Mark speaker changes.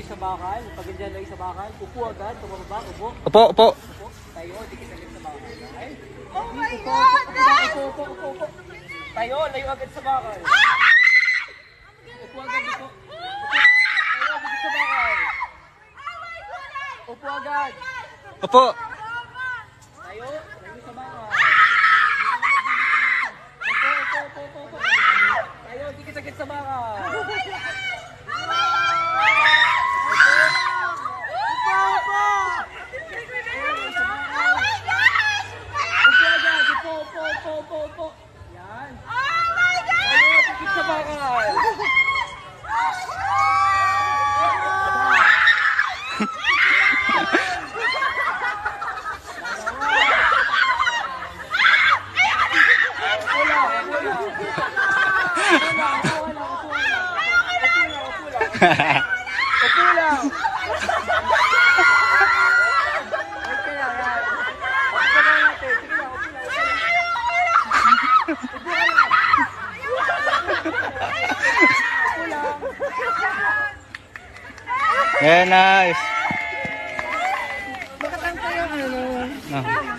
Speaker 1: kayo sa bakal. Pag nandiyan kayo sa bakal, upo agad, tumababa, upo.
Speaker 2: Opo, opo.
Speaker 1: Upo. Tayo, dikit agad sa bakal. Ay.
Speaker 3: Oh my God!
Speaker 1: Upo. Tayo, layo agad sa bakal. Upo agad, upo. Tayo, dikit sa bakal. Upo agad.
Speaker 2: Opo.
Speaker 1: Tayo, layo sa bakal. Upo. Tayo, dikit agad sa bakal. Upo. Yan. Tayo, dikit sa bakal. Upo lang. Okay lang, yan. Upo lang natin. Sige lang, upo lang. Upo lang.
Speaker 2: Yeah, nice.
Speaker 1: Makatang kayo, ano?
Speaker 2: No.